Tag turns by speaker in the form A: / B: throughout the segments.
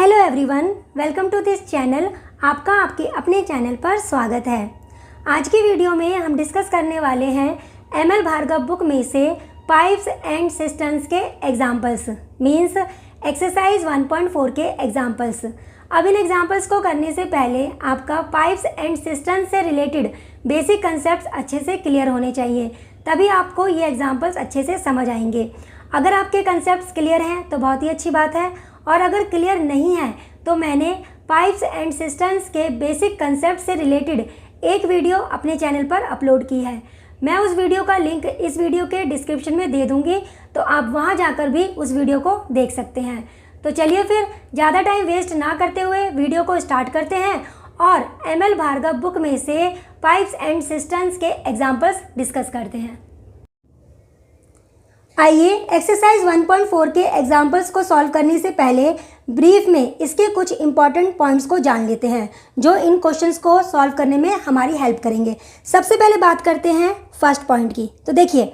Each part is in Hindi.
A: Hello everyone, welcome to this channel. आपका आपके अपने चैनल पर स्वागत है। आज की वीडियो में हम डिस्कस करने वाले हैं एमएल भार्गव बुक में से पाइप्स एंड सिस्टम्स के एग्जाम्पल्स, मीन्स एक्सरसाइज 1.4 के एग्जाम्पल्स। अब इन एग्जाम्पल्स को करने से पहले आपका पाइप्स एंड सिस्टम्स से रिलेटेड बेसिक कंसेप्ट अच्छे से क्लियर होने चाहिए, तभी आपको ये एग्जाम्पल्स अच्छे से समझ आएंगे। अगर आपके कंसेप्ट क्लियर हैं तो बहुत ही अच्छी बात है, और अगर क्लियर नहीं है तो मैंने पाइप्स एंड सिस्टम्स के बेसिक कंसेप्ट से रिलेटेड एक वीडियो अपने चैनल पर अपलोड की है। मैं उस वीडियो का लिंक इस वीडियो के डिस्क्रिप्शन में दे दूंगी, तो आप वहां जाकर भी उस वीडियो को देख सकते हैं। तो चलिए फिर ज़्यादा टाइम वेस्ट ना करते हुए वीडियो को स्टार्ट करते हैं और एमएल भार्गव बुक में से पाइप्स एंड सिस्टम्स के एग्जाम्पल्स डिस्कस करते हैं। आइए एक्सरसाइज 1.4 के एग्जाम्पल्स को सॉल्व करने से पहले ब्रीफ में इसके कुछ इंपॉर्टेंट पॉइंट्स को जान लेते हैं, जो इन क्वेश्चंस को सॉल्व करने में हमारी हेल्प करेंगे। सबसे पहले बात करते हैं फर्स्ट पॉइंट की। तो देखिए,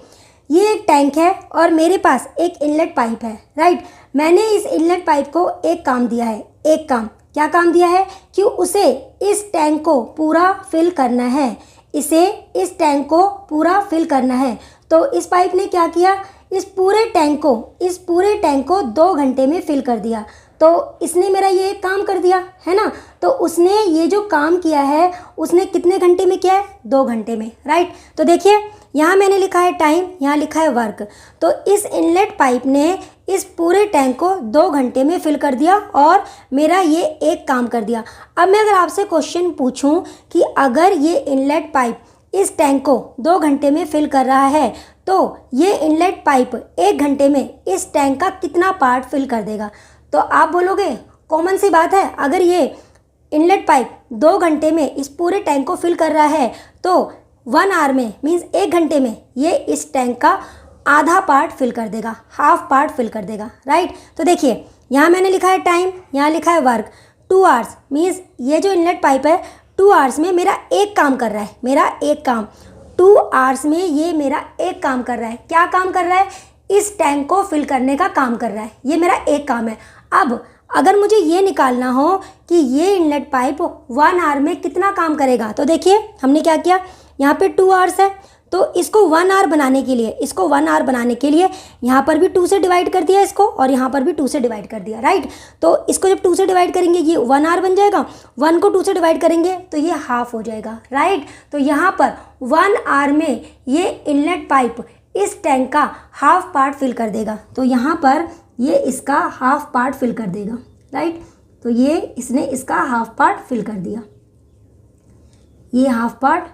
A: ये एक टैंक है और मेरे पास एक इनलेट पाइप है, राइट। मैंने इस इनलेट पाइप को एक काम दिया है। एक काम, क्या काम दिया है कि उसे इस टैंक को पूरा फिल करना है। इसे इस टैंक को पूरा फिल करना है। तो इस पाइप ने क्या किया, इस पूरे टैंक को 2 घंटे में फिल कर दिया। तो इसने मेरा ये एक काम कर दिया है ना। तो उसने ये जो काम किया है उसने कितने घंटे में किया है, 2 घंटे में, राइट। तो देखिए, यहाँ मैंने लिखा है टाइम, यहाँ लिखा है वर्क। तो इस इनलेट पाइप ने इस पूरे टैंक को 2 घंटे में फिल कर दिया और मेरा ये एक काम कर दिया। अब मैं अगर आपसे क्वेश्चन पूछूं कि अगर ये इनलेट पाइप इस टैंक को 2 घंटे में फिल कर रहा है, तो ये इनलेट पाइप 1 घंटे में इस टैंक का कितना पार्ट फिल कर देगा। तो आप बोलोगे कॉमन सी बात है, अगर ये इनलेट पाइप 2 घंटे में इस पूरे टैंक को फिल कर रहा है तो 1 आवर में, मीन्स 1 घंटे में ये इस टैंक का आधा पार्ट फिल कर देगा, हाफ पार्ट फिल कर देगा, राइट। तो देखिए, यहाँ मैंने लिखा है टाइम, यहाँ लिखा है वर्क। 2 आवर्स मीन्स ये जो इनलेट पाइप है 2 आवर्स में मेरा एक काम कर रहा है, मेरा एक काम 2 आवर्स में ये मेरा एक काम कर रहा है। क्या काम कर रहा है, इस टैंक को फिल करने का काम कर रहा है। ये मेरा एक काम है। अब अगर मुझे ये निकालना हो कि ये इनलेट पाइप 1 आवर में कितना काम करेगा, तो देखिए हमने क्या किया, यहाँ पे 2 आवर्स है, तो इसको 1 आवर बनाने के लिए यहाँ पर भी 2 से डिवाइड कर दिया इसको, और यहाँ पर भी 2 से डिवाइड कर दिया, राइट। तो इसको जब 2 से डिवाइड करेंगे ये 1 आवर बन जाएगा, 1 को 2 से डिवाइड करेंगे तो ये हाफ हो जाएगा, राइट। तो यहाँ पर 1 आवर में ये इनलेट पाइप इस टैंक का हाफ पार्ट फिल कर देगा। तो यहाँ पर ये इसका हाफ पार्ट फिल कर देगा, राइट। तो ये इसने इसका हाफ पार्ट फिल कर दिया, ये हाफ पार्ट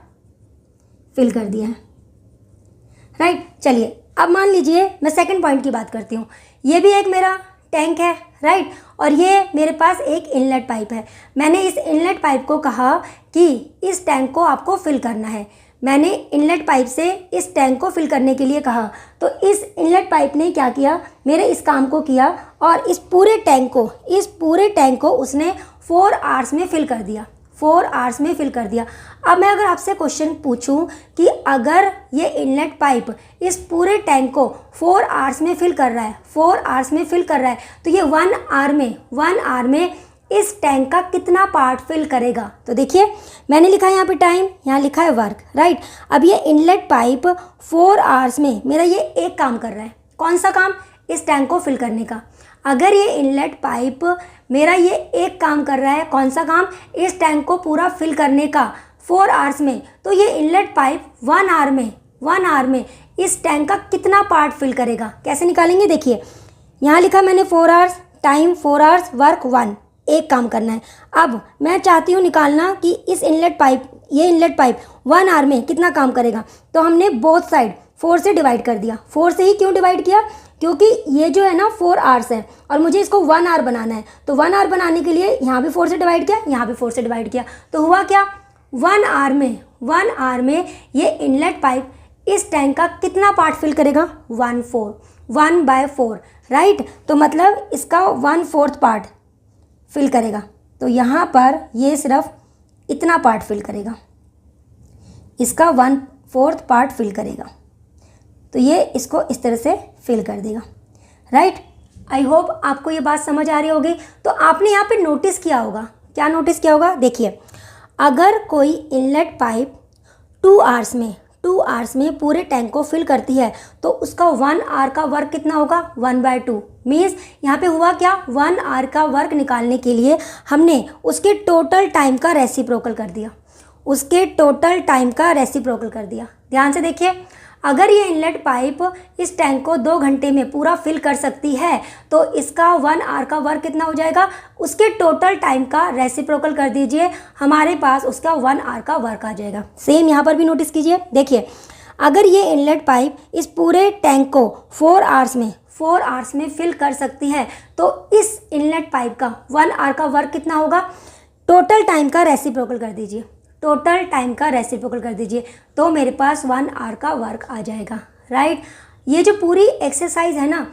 A: फिल कर दिया है, राइट। चलिए अब मान लीजिए मैं सेकंड पॉइंट की बात करती हूँ। ये भी एक मेरा टैंक है, राइट, और ये मेरे पास एक इनलेट पाइप है। मैंने इस इनलेट पाइप को कहा कि इस टैंक को आपको फिल करना है। मैंने इनलेट पाइप से इस टैंक को फिल करने के लिए कहा, तो इस इनलेट पाइप ने क्या किया, मेरे इस काम को किया और इस पूरे टैंक को उसने 4 आवर्स में फिल कर दिया, 4 आवर्स में फिल कर दिया। अब मैं अगर आपसे क्वेश्चन पूछूं कि अगर ये इनलेट पाइप इस पूरे टैंक को 4 आवर्स में फिल कर रहा है, 4 आवर्स में फिल कर रहा है, तो ये 1 आवर में इस टैंक का कितना पार्ट फिल करेगा। तो देखिए, मैंने लिखा है यहाँ पे टाइम, यहाँ लिखा है वर्क, राइट। अब ये इनलेट पाइप 4 आवर्स में मेरा ये एक काम कर रहा है। कौन सा काम, इस टैंक को फिल करने का। अगर ये इनलेट पाइप मेरा ये एक काम कर रहा है, कौन सा काम, इस टैंक को पूरा फिल करने का 4 आवर्स में, तो ये इनलेट पाइप 1 आवर में इस टैंक का कितना पार्ट फिल करेगा। कैसे निकालेंगे, देखिए यहाँ लिखा मैंने 4 आवर्स, टाइम 4 आवर्स, वर्क 1, एक काम करना है। अब मैं चाहती हूँ निकालना कि ये इनलेट पाइप 1 आवर में कितना काम करेगा। तो हमने बोथ साइड 4 से डिवाइड कर दिया। 4 से ही क्यों डिवाइड किया, क्योंकि ये जो है ना 4 आवर्स है और मुझे इसको 1 आवर बनाना है। तो 1 आवर बनाने के लिए यहाँ भी 4 से डिवाइड किया, यहाँ भी 4 से डिवाइड किया। तो हुआ क्या, 1 आवर में ये इनलेट पाइप इस टैंक का कितना पार्ट फिल करेगा, 1/4, राइट। तो मतलब इसका 1/4 पार्ट फिल करेगा। तो यहाँ पर ये सिर्फ इतना पार्ट फिल करेगा, इसका 1/4 पार्ट फिल करेगा। तो ये इसको इस तरह से फिल कर देगा, राइट। आई होप आपको ये बात समझ आ रही होगी। तो आपने यहाँ पे नोटिस किया होगा, क्या नोटिस किया होगा, देखिए अगर कोई इनलेट पाइप 2 आवर्स में पूरे टैंक को फिल करती है तो उसका 1 आवर का वर्क कितना होगा, 1/2। मीन्स यहाँ पे हुआ क्या, 1 आवर का वर्क निकालने के लिए हमने उसके टोटल टाइम का रेसिप्रोकल कर दिया, उसके टोटल टाइम का रेसिप्रोकल कर दिया। ध्यान से देखिए, अगर ये इनलेट पाइप इस टैंक को 2 घंटे में पूरा फिल कर सकती है तो इसका 1 आवर का वर्क कितना हो जाएगा, उसके टोटल टाइम का रेसिप्रोकल कर दीजिए, हमारे पास उसका 1 आवर का वर्क आ जाएगा। सेम यहाँ पर भी नोटिस कीजिए, देखिए अगर ये इनलेट पाइप इस पूरे टैंक को 4 आवर्स में फिल कर सकती है तो इस इनलेट पाइप का 1 आवर का वर्क कितना होगा, टोटल टाइम का रेसिप्रोकल कर दीजिए, टोटल टाइम का रेसिप्रोकल कर दीजिए, तो मेरे पास 1 आवर का वर्क आ जाएगा, राइट। ये जो पूरी एक्सरसाइज है ना,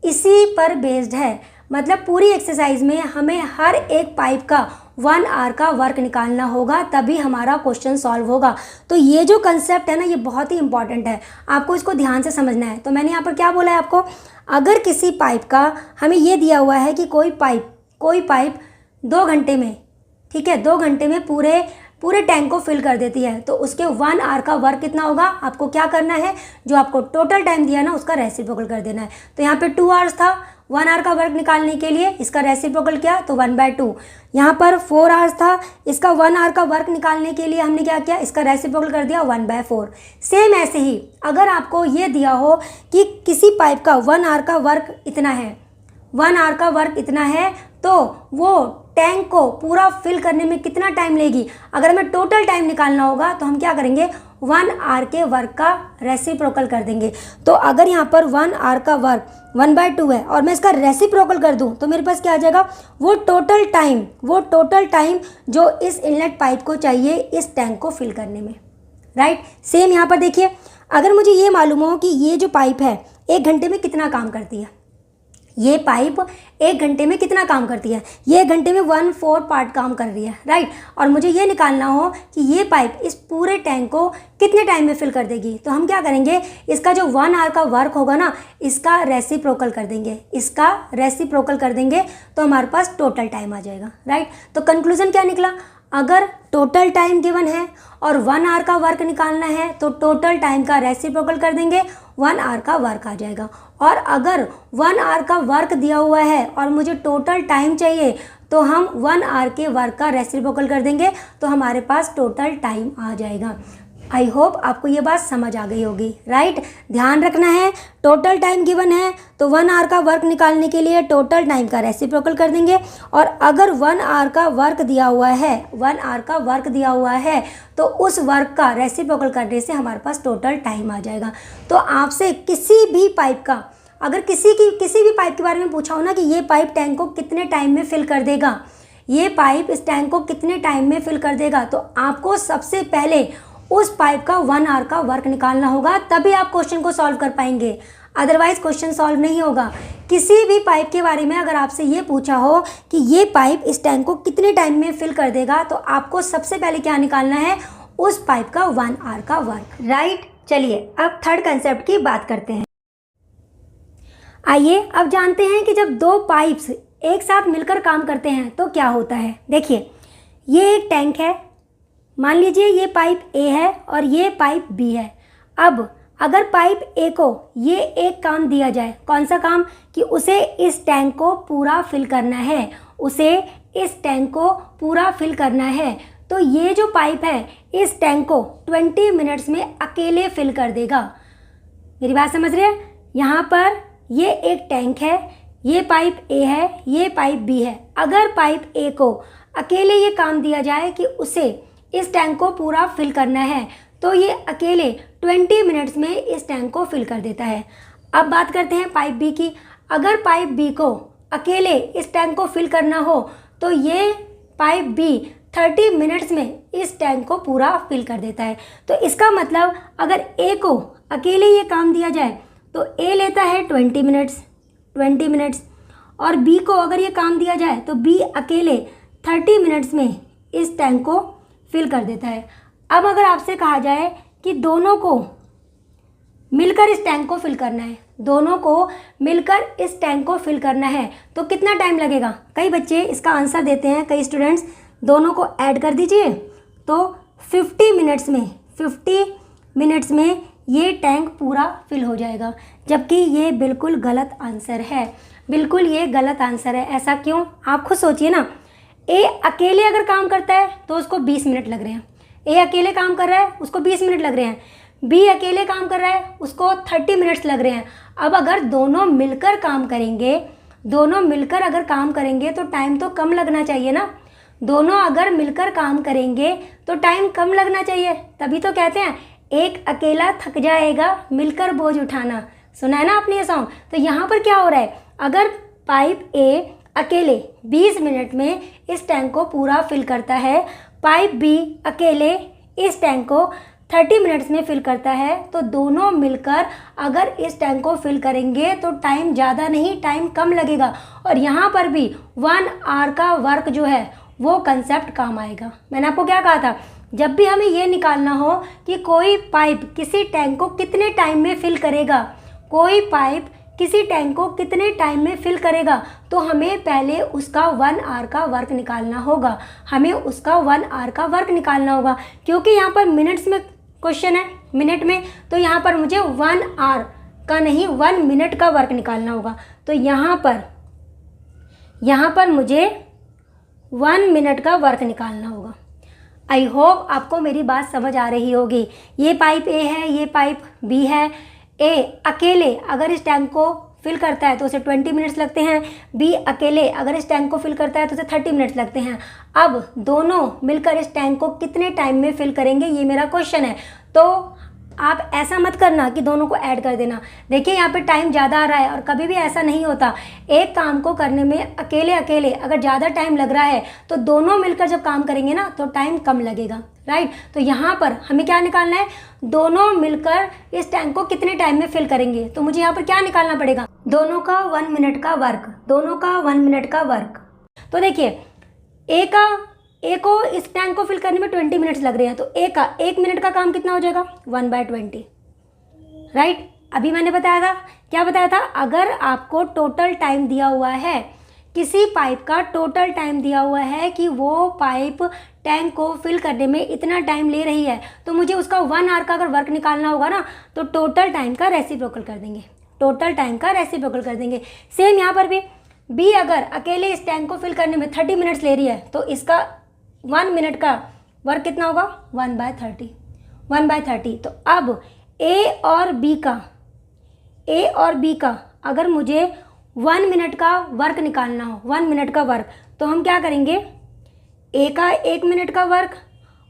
A: इसी पर बेस्ड है। मतलब पूरी एक्सरसाइज में हमें हर एक पाइप का 1 आवर का वर्क निकालना होगा, तभी हमारा क्वेश्चन सॉल्व होगा। तो ये जो कंसेप्ट है ना, ये बहुत ही इंपॉर्टेंट है, आपको इसको ध्यान से समझना है। तो मैंने यहाँ पर क्या बोला है आपको, अगर किसी पाइप का हमें ये दिया हुआ है कि कोई पाइप 2 घंटे में, ठीक है, 2 घंटे में पूरे टैंक को फिल कर देती है तो उसके 1 आवर का वर्क कितना होगा, आपको क्या करना है, जो आपको टोटल टाइम दिया ना उसका रेसिप्रोकल कर देना है। तो यहाँ पे 2 आवर्स था, 1 आवर का वर्क निकालने के लिए इसका रेसिप्रोकल किया तो 1/2। यहाँ पर 4 आवर्स था, इसका 1 आवर का वर्क निकालने के लिए हमने क्या किया, इसका रेसिप्रोकल कर दिया 1/4। सेम ऐसे ही अगर आपको ये दिया हो कि किसी पाइप का 1 आवर का वर्क इतना है, 1 आवर का वर्क इतना है, तो वो टैंक को पूरा फिल करने में कितना टाइम लेगी, अगर हमें टोटल टाइम निकालना होगा तो हम क्या करेंगे, 1 आवर के वर्क का रेसिप्रोकल कर देंगे। तो अगर यहाँ पर 1 आवर का वर्क 1/2 है और मैं इसका रेसिप्रोकल कर दूं तो मेरे पास क्या आ जाएगा, वो टोटल टाइम जो इस इनलेट पाइप को चाहिए इस टैंक को फिल करने में, राइट। सेम यहाँ पर देखिए, अगर मुझे ये मालूम हो कि ये जो पाइप है 1 घंटे में कितना काम करती है, ये पाइप 1 घंटे में कितना काम करती है, ये 1 घंटे में 1/4 पार्ट काम कर रही है, राइट। और मुझे ये निकालना हो कि ये पाइप इस पूरे टैंक को कितने टाइम में फिल कर देगी, तो हम क्या करेंगे, इसका जो 1 आवर का वर्क होगा ना, इसका रेसिप्रोकल कर देंगे, तो हमारे पास टोटल टाइम आ जाएगा, राइट। तो कंक्लूजन क्या निकला, अगर टोटल टाइम गिवन है और 1 आवर का वर्क निकालना है तो टोटल टाइम का रेसिप्रोकल कर देंगे, 1 आवर का वर्क आ जाएगा। और अगर 1 आवर का वर्क दिया हुआ है और मुझे टोटल टाइम चाहिए तो हम 1 आवर के वर्क का रेसिप्रोकल कर देंगे, तो हमारे पास टोटल टाइम आ जाएगा। आई होप आपको ये बात समझ आ गई होगी, राइट। ध्यान रखना है, टोटल टाइम गिवन है तो 1 आवर का वर्क निकालने के लिए टोटल टाइम का रेसिप्रोकल कर देंगे, और अगर 1 आवर का वर्क दिया हुआ है तो उस वर्क का रेसिप्रोकल करने से हमारे पास टोटल टाइम आ जाएगा। तो आपसे किसी भी पाइप का, अगर किसी भी पाइप के बारे में पूछा हो ना कि ये पाइप टैंक को कितने टाइम में फिल कर देगा, ये पाइप इस टैंक को कितने टाइम में फिल कर देगा, तो आपको सबसे पहले उस पाइप का 1 आवर का वर्क निकालना होगा, तभी आप क्वेश्चन को सॉल्व कर पाएंगे, अदरवाइज क्वेश्चन सॉल्व नहीं होगा। किसी भी पाइप के बारे में अगर आपसे ये पूछा हो कि ये पाइप इस टैंक को कितने टाइम में फिल कर देगा, तो आपको सबसे पहले क्या निकालना है, उस पाइप का 1 आवर का वर्क, राइट। चलिए अब थर्ड कंसेप्ट की बात करते हैं। आइए अब जानते हैं कि जब 2 पाइप्स एक साथ मिलकर काम करते हैं तो क्या होता है। देखिए ये एक टैंक है, मान लीजिए ये पाइप ए है और ये पाइप बी है। अब अगर पाइप ए को ये एक काम दिया जाए, कौन सा काम, कि उसे इस टैंक को पूरा फिल करना है, तो ये जो पाइप है इस टैंक को 20 मिनट्स में अकेले फिल कर देगा। मेरी बात समझ रहे हैं, यहाँ पर ये एक टैंक है, ये पाइप ए है, ये पाइप बी है। अगर पाइप ए को अकेले ये काम दिया जाए कि उसे इस टैंक को पूरा फिल करना है, तो ये अकेले 20 मिनट्स में इस टैंक को फिल कर देता है। अब बात करते हैं पाइप बी की। अगर पाइप बी को अकेले इस टैंक को फिल करना हो तो ये पाइप बी 30 मिनट्स में इस टैंक को पूरा फिल कर देता है। तो इसका मतलब अगर ए को अकेले ये काम दिया जाए तो ए लेता है 20 मिनट्स, और बी को अगर ये काम दिया जाए तो बी अकेले 30 मिनट्स में इस टैंक को फिल कर देता है। अब अगर आपसे कहा जाए कि दोनों को मिलकर इस टैंक को फिल करना है, दोनों को मिलकर इस टैंक को फिल करना है, तो कितना टाइम लगेगा? कई बच्चे इसका आंसर देते हैं, कई स्टूडेंट्स, दोनों को ऐड कर दीजिए तो 50 मिनट्स में ये टैंक पूरा फिल हो जाएगा। जबकि ये बिल्कुल गलत आंसर है, बिल्कुल ये गलत आंसर है। ऐसा क्यों? आप खुद सोचिए ना। ए अकेले अगर काम करता है तो उसको 20 मिनट लग रहे हैं, ए अकेले काम कर रहा है उसको 20 मिनट लग रहे हैं, बी अकेले काम कर रहा है उसको 30 मिनट्स लग रहे हैं। अब अगर दोनों मिलकर काम करेंगे, दोनों मिलकर अगर काम करेंगे तो टाइम तो कम लगना चाहिए ना। दोनों अगर मिलकर काम करेंगे तो टाइम कम लगना चाहिए, तभी तो कहते हैं एक अकेला थक जाएगा मिलकर बोझ उठाना। सुना है ना आपने ये सॉन्ग? तो यहाँ पर क्या हो रहा है, अगर पाइप ए अकेले 20 मिनट में इस टैंक को पूरा फिल करता है, पाइप बी अकेले इस टैंक को 30 मिनट्स में फिल करता है, तो दोनों मिलकर अगर इस टैंक को फिल करेंगे तो टाइम ज़्यादा नहीं, टाइम कम लगेगा। और यहाँ पर भी 1 आवर का वर्क जो है वो कंसेप्ट काम आएगा। मैंने आपको क्या कहा था, जब भी हमें ये निकालना हो कि कोई पाइप किसी टैंक को कितने टाइम में फिल करेगा, कोई पाइप किसी टैंक को कितने टाइम में फिल करेगा, तो हमें पहले उसका 1 आवर का वर्क निकालना होगा, हमें उसका 1 आवर का वर्क निकालना होगा। क्योंकि यहाँ पर मिनट्स में क्वेश्चन है, मिनट में, तो यहाँ पर मुझे 1 आवर का नहीं 1 मिनट का वर्क निकालना होगा। तो यहाँ पर मुझे 1 मिनट का वर्क निकालना होगा। आई होप आपको मेरी बात समझ आ रही होगी। ये पाइप ए है, ये पाइप बी है। ए अकेले अगर इस टैंक को फिल करता है तो उसे 20 मिनट्स लगते हैं, बी अकेले अगर इस टैंक को फिल करता है तो उसे 30 मिनट्स लगते हैं। अब दोनों मिलकर इस टैंक को कितने टाइम में फिल करेंगे, ये मेरा क्वेश्चन है। तो आप ऐसा मत करना कि दोनों को ऐड कर देना। देखिए यहाँ पे टाइम ज़्यादा आ रहा है और कभी भी ऐसा नहीं होता। एक काम को करने में अकेले अगर ज़्यादा टाइम लग रहा है तो दोनों मिलकर जब काम करेंगे ना तो टाइम कम लगेगा, राइट। तो यहाँ पर हमें क्या निकालना है, दोनों मिलकर इस टैंक को कितने टाइम में फिल करेंगे। तो मुझे यहाँ पर क्या निकालना पड़ेगा, दोनों का 1 मिनट का वर्क, दोनों का 1 मिनट का वर्क। तो देखिए ए को इस टैंक को फिल करने में 20 मिनट्स लग रहे हैं, तो ए का 1 मिनट का काम कितना हो जाएगा, 1/20, राइट। अभी मैंने बताया था, क्या बताया था, अगर आपको टोटल टाइम दिया हुआ है, किसी पाइप का टोटल टाइम दिया हुआ है कि वो पाइप टैंक को फिल करने में इतना टाइम ले रही है, तो मुझे उसका 1 आवर का अगर वर्क निकालना होगा ना, तो टोटल टाइम का रेसिप्रोकल कर देंगे, टोटल टाइम का रेसिप्रोकल कर देंगे। सेम यहाँ पर भी बी अगर अकेले इस टैंक को फिल करने में 30 मिनट्स ले रही है, तो इसका 1 मिनट का वर्क कितना होगा, 1/30। तो अब ए और बी का अगर मुझे 1 मिनट का वर्क निकालना हो, 1 मिनट का वर्क, तो हम क्या करेंगे, ए का 1 मिनट का वर्क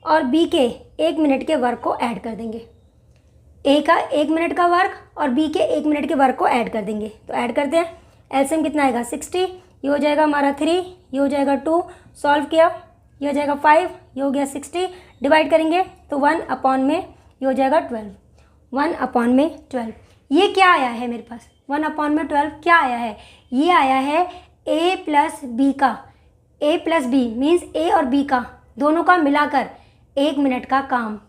A: और बी के 1 मिनट के वर्क को ऐड कर देंगे। ए का 1 मिनट का वर्क और बी के 1 मिनट के वर्क को ऐड कर देंगे। तो ऐड करते हैं, एलसीएम कितना आएगा, 60, ये हो जाएगा हमारा 3, ये हो जाएगा 2, सॉल्व किया, ये हो जाएगा 5, ये हो गया 60, डिवाइड करेंगे तो 1 में ये हो जाएगा 12, 1/12। ये क्या आया है मेरे पास, 1/12 क्या आया है, ये आया है a प्लस बी का, a प्लस बी मीन्स ए और बी का दोनों का मिलाकर 1 मिनट का काम,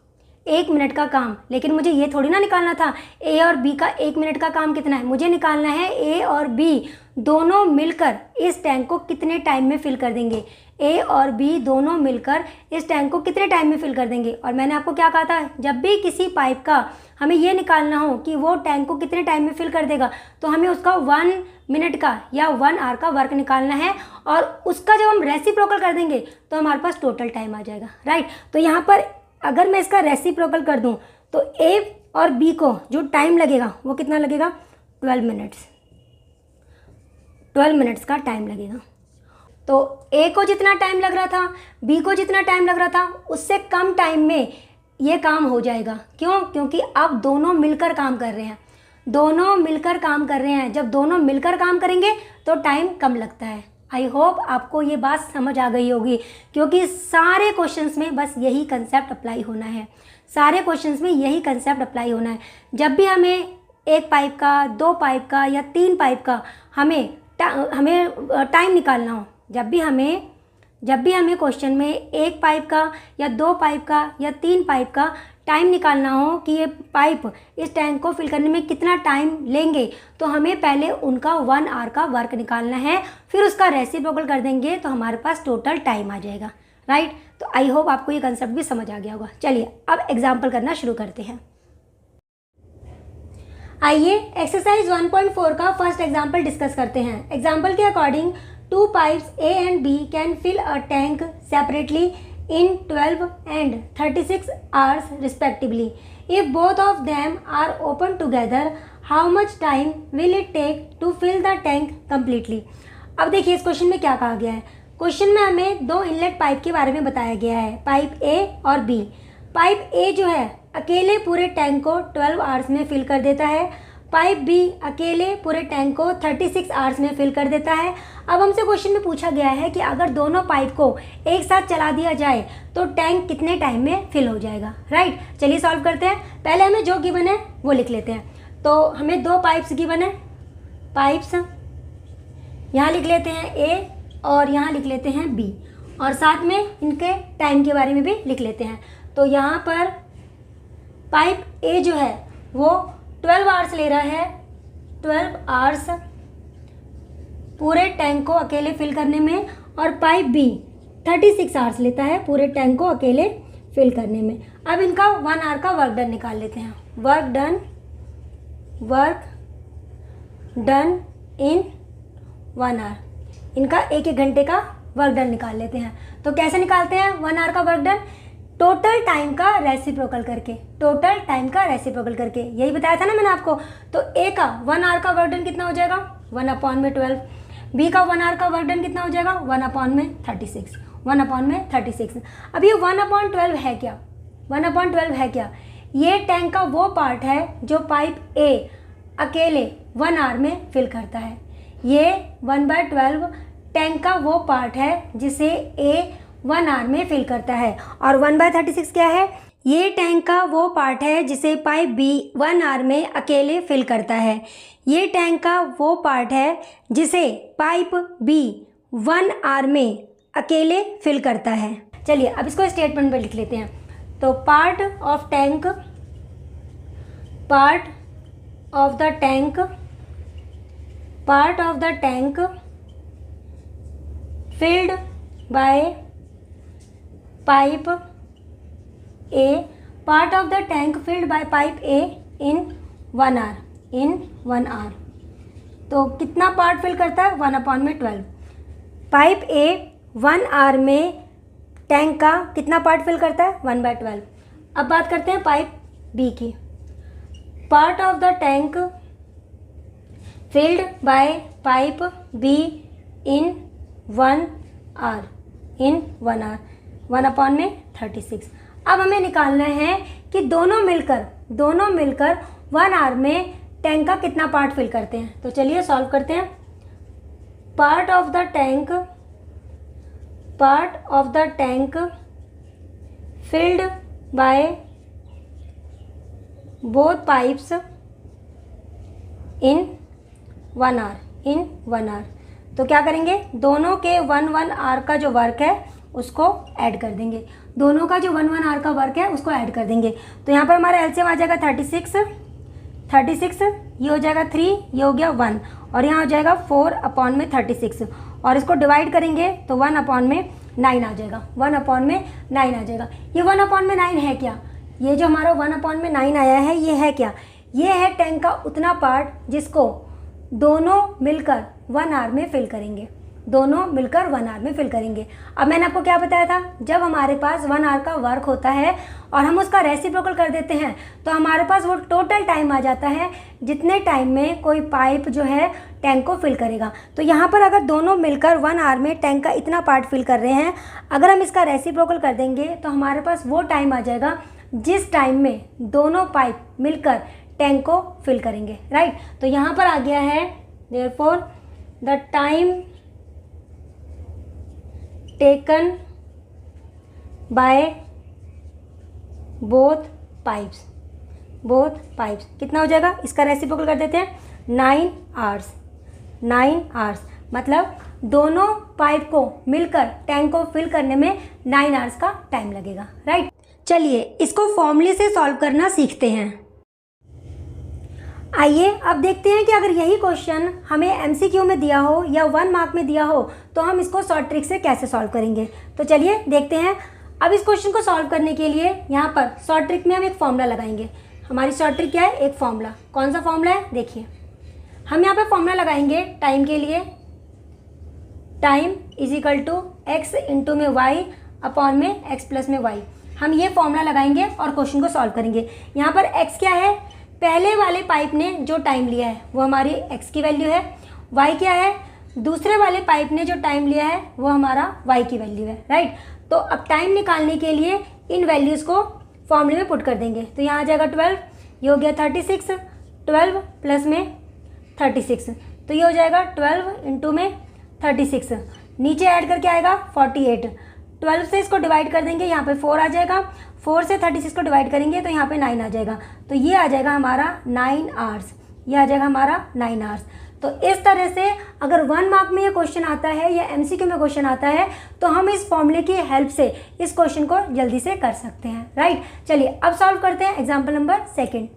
A: 1 मिनट का काम। लेकिन मुझे ये थोड़ी ना निकालना था ए और बी का 1 मिनट का काम कितना है, मुझे निकालना है ए और बी दोनों मिलकर इस टैंक को कितने टाइम में फिल कर देंगे, ए और बी दोनों मिलकर इस टैंक को कितने टाइम में फिल कर देंगे। और मैंने आपको क्या कहा था, जब भी किसी पाइप का हमें ये निकालना हो कि वो टैंक को कितने टाइम में फिल कर देगा, तो हमें उसका 1 मिनट का या 1 आवर का वर्क निकालना है, और उसका जब हम रेसिप्रोकल कर देंगे तो हमारे पास टोटल टाइम आ जाएगा, राइट। तो यहाँ पर अगर मैं इसका रेसिप्रोकल कर दूँ तो ए और बी को जो टाइम लगेगा वो कितना लगेगा, 12 मिनट्स, 12 मिनट्स का टाइम लगेगा। तो ए को जितना टाइम लग रहा था, बी को जितना टाइम लग रहा था, उससे कम टाइम में ये काम हो जाएगा। क्यों? क्योंकि अब दोनों मिलकर काम कर रहे हैं, दोनों मिलकर काम कर रहे हैं। जब दोनों मिलकर काम करेंगे तो टाइम कम लगता है। आई होप आपको ये बात समझ आ गई होगी, क्योंकि सारे क्वेश्चंस में बस यही कंसेप्ट अप्लाई होना है, सारे क्वेश्चंस में यही कंसेप्ट अप्लाई होना है। जब भी हमें 1 पाइप का, 2 पाइप का या 3 पाइप का हमें टाइम निकालना हो, जब भी हमें जब भी हमें क्वेश्चन में एक पाइप का या दो पाइप का या तीन पाइप का टाइम निकालना हो कि ये पाइप इस टैंक को फिल करने में कितना टाइम लेंगे, तो हमें पहले उनका 1 आवर का वर्क निकालना है, फिर उसका रेसिप्रोकल कर देंगे तो हमारे पास टोटल टाइम आ जाएगा। राइट, तो आई होप आपको ये कंसेप्ट भी समझ आ गया होगा। चलिए अब एग्जाम्पल करना शुरू करते हैं। आइए एक्सरसाइज 1.4 का फर्स्ट एग्जाम्पल डिस्कस करते हैं। एग्जाम्पल के according 2 pipes A and B can fill a tank separately in 12 and 36 hours respectively. If both of them are open together, how much time will it take to fill the tank completely? अब देखिए इस क्वेश्चन में क्या कहा गया है। क्वेश्चन में हमें दो इनलेट पाइप के बारे में बताया गया है, पाइप A और B। पाइप A जो है अकेले पूरे टैंक को 12 आवर्स में फिल कर देता है, पाइप B अकेले पूरे टैंक को 36 आवर्स में फिल कर देता है। अब हमसे क्वेश्चन में पूछा गया है कि अगर दोनों पाइप को एक साथ चला दिया जाए तो टैंक कितने टाइम में फिल हो जाएगा। राइट, चलिए सॉल्व करते हैं। पहले हमें जो गिवन है वो लिख लेते हैं। तो हमें दो पाइप्स गिवन है, पाइप्स यहाँ लिख लेते हैं A और यहाँ लिख लेते हैं B, और साथ में इनके टाइम के बारे में भी लिख लेते हैं। तो यहाँ पर पाइप A जो है वो 12 आवर्स ले रहा है, 12 आवर्स पूरे टैंक को अकेले फिल करने में, और पाइप B 36 आवर्स लेता है पूरे टैंक को अकेले फिल करने में। अब इनका 1 आवर का वर्क डन निकाल लेते हैं। वर्क डन इन 1 आवर, इनका एक घंटे का वर्क डन निकाल लेते हैं। तो कैसे निकालते हैं 1 आवर का वर्क डन? टोटल टाइम का रेसिप्रोकल करके, टोटल टाइम का रेसिप्रोकल करके, यही बताया था ना मैंने आपको। तो A का 1 आवर का वर्क डन कितना हो जाएगा? 1/12। B का 1 आवर का वर्क डन कितना हो जाएगा? 1/36, 1/36। अब ये 1/12 है क्या? 1/12 है क्या? ये टैंक का वो पार्ट है जो पाइप A अकेले 1 आवर में फिल करता है। ये 1/12 टैंक का वो पार्ट है जिसे A 1 आवर में फिल करता है, और 1/36 क्या है? ये टैंक का वो पार्ट है जिसे पाइप B 1 आवर में अकेले फिल करता है। ये टैंक का वो पार्ट है जिसे पाइप B 1 आवर में अकेले फिल करता है। चलिए अब इसको स्टेटमेंट में लिख लेते हैं। तो part of the tank filled by pipe A, part of the tank filled by pipe A in 1 hour, तो कितना पार्ट फिल करता है? 1/12। पाइप A 1 आवर में टैंक का कितना पार्ट फिल करता है? 1/12। अब बात करते हैं पाइप B की। Part of the tank filled by pipe B in 1 hour, 1/36। अब हमें निकालना है कि दोनों मिलकर 1 आवर में टैंक का कितना पार्ट फिल करते हैं। तो चलिए सॉल्व करते हैं। Part of the tank filled by both pipes in 1 hour, तो क्या करेंगे? दोनों के 1 आवर का जो वर्क है उसको ऐड कर देंगे। दोनों का जो 1 आवर का वर्क है उसको ऐड कर देंगे। तो यहाँ पर हमारा एलसीएम आ जाएगा 36, ये हो जाएगा 3, ये हो गया 1, और यहाँ हो जाएगा 4/36, और इसको डिवाइड करेंगे तो 1/9 आ जाएगा, 1/9 आ जाएगा। ये 1/9 है क्या? ये जो हमारा 1/9 आया है ये है क्या? ये है टैंक का उतना पार्ट जिसको दोनों मिलकर 1 आवर में फिल करेंगे, दोनों मिलकर 1 आवर में फिल करेंगे। अब मैंने आपको क्या बताया था? जब हमारे पास 1 आवर का वर्क होता है और हम उसका रेसिप्रोकल कर देते हैं तो हमारे पास वो टोटल टाइम आ जाता है जितने टाइम में कोई पाइप जो है टैंक को फिल करेगा। तो यहाँ पर अगर दोनों मिलकर 1 आवर में टैंक का इतना पार्ट फिल कर रहे हैं, अगर हम इसका रेसिप्रोकल कर देंगे तो हमारे पास वो टाइम आ जाएगा जिस टाइम में दोनों पाइप मिलकर टैंक को फिल करेंगे। राइट, तो यहाँ पर आ गया है therefore the time taken bye both pipes कितना हो जाएगा? इसका रेसिप्रोकल कर देते हैं 9 आवर्स। मतलब दोनों पाइप को मिलकर टैंक को फिल करने में 9 आवर्स का टाइम लगेगा, राइट। चलिए इसको फॉर्मूले से सॉल्व करना सीखते हैं। आइए अब देखते हैं कि अगर यही क्वेश्चन हमें एमसीक्यू में दिया हो या 1 मार्क में दिया हो तो हम इसको शॉर्ट ट्रिक से कैसे सॉल्व करेंगे। तो चलिए देखते हैं। अब इस क्वेश्चन को सॉल्व करने के लिए यहाँ पर शॉर्ट ट्रिक में हम एक फॉर्मूला लगाएंगे। हमारी शॉर्ट ट्रिक क्या है? एक फॉर्मूला। कौन सा फॉर्मूला है? देखिए, हम यहाँ पे फॉर्मूला लगाएंगे टाइम के लिए। Time is equal to x into में वाई अपॉन में एक्स प्लस में वाई। हम ये फॉर्मूला लगाएंगे और क्वेश्चन को सॉल्व करेंगे। यहाँ पर एक्स क्या है? पहले वाले पाइप ने जो टाइम लिया है वो हमारी एक्स की वैल्यू है। वाई क्या है? दूसरे वाले पाइप ने जो टाइम लिया है वो हमारा वाई की वैल्यू है, राइट। तो अब टाइम निकालने के लिए इन वैल्यूज़ को फॉर्मूले में पुट कर देंगे। तो यहाँ आ जाएगा 12, ये हो गया 36, 12 प्लस में 36, तो ये हो जाएगा 12 इंटू में 36, नीचे ऐड करके आएगा 48। 12 से इसको डिवाइड कर देंगे, यहाँ पे 4 आ जाएगा। 4 से 36 को डिवाइड करेंगे तो यहाँ पे 9 आ जाएगा। तो ये आ जाएगा हमारा 9 आवर्स, ये आ जाएगा हमारा 9 आवर्स। तो इस तरह से अगर 1 मार्क में ये क्वेश्चन आता है या एमसीक्यू में क्वेश्चन आता है तो हम इस फॉर्मूले की हेल्प से इस क्वेश्चन को जल्दी से कर सकते हैं, राइट। चलिए अब सॉल्व करते हैं एग्जाम्पल नंबर 2।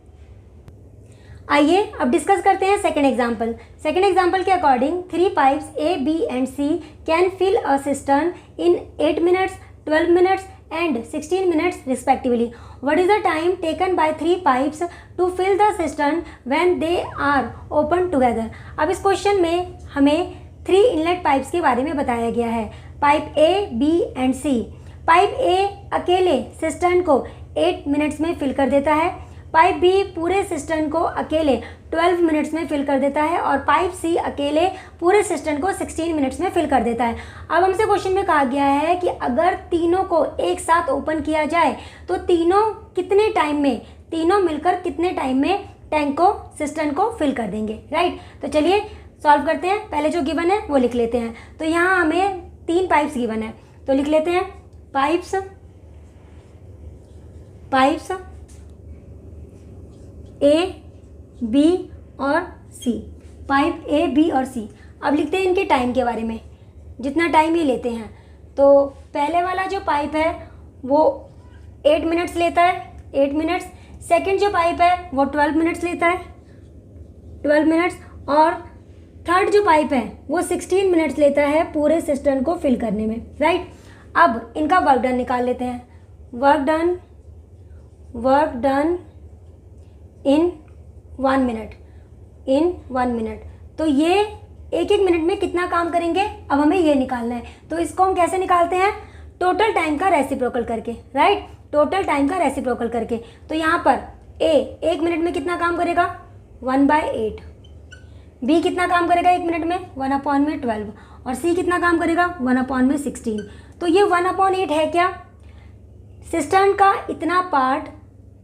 A: आइए अब डिस्कस करते हैं सेकेंड एग्जाम्पल। सेकेंड एग्जाम्पल के according 3 pipes A B and C can fill a cistern in 8 minutes, 12 minutes and 16 minutes respectively. What is the time taken by 3 pipes to fill the cistern when they are open together? अब इस क्वेश्चन में हमें 3 इनलेट पाइप्स के बारे में बताया गया है, pipe A, B and C. Pipe A अकेले सिस्टर्न को 8 मिनट्स में फिल कर देता है, पाइप बी पूरे सिस्टर्न को अकेले 12 मिनट्स में फिल कर देता है और पाइप सी अकेले पूरे सिस्टर्न को 16 मिनट्स में फिल कर देता है। अब हमसे क्वेश्चन में कहा गया है कि अगर तीनों को एक साथ ओपन किया जाए तो तीनों कितने टाइम में, तीनों मिलकर कितने टाइम में टैंक को, सिस्टर्न को फिल कर देंगे, राइट। तो चलिए सॉल्व करते हैं। पहले जो गिवन है वो लिख लेते हैं। तो यहाँ हमें 3 पाइप्स गिवन है, तो लिख लेते हैं पाइप्स ए, बी और सी। पाइप ए, बी और सी। अब लिखते हैं इनके टाइम के बारे में, जितना टाइम ये लेते हैं। तो पहले वाला जो पाइप है वो 8 मिनट्स लेता है, 8 मिनट्स। सेकंड जो पाइप है वो 12 मिनट्स लेता है, 12 मिनट्स। और थर्ड जो पाइप है वो 16 मिनट्स लेता है पूरे सिस्टम को फिल करने में, राइट। अब इनका वर्क डन निकाल लेते हैं। वर्क डन इन 1 मिनट, तो ये एक मिनट में कितना काम करेंगे, अब हमें ये निकालना है। तो इसको हम कैसे निकालते हैं? टोटल टाइम का रेसिप्रोकल करके, राइट। टोटल टाइम का रेसिप्रोकल करके। तो यहाँ पर ए 1 मिनट में कितना काम करेगा? 1/8। बी कितना काम करेगा 1 मिनट में? 1/12। और सी कितना काम करेगा? 1/16। तो ये 1/8 है क्या? सिस्टर्न का इतना पार्ट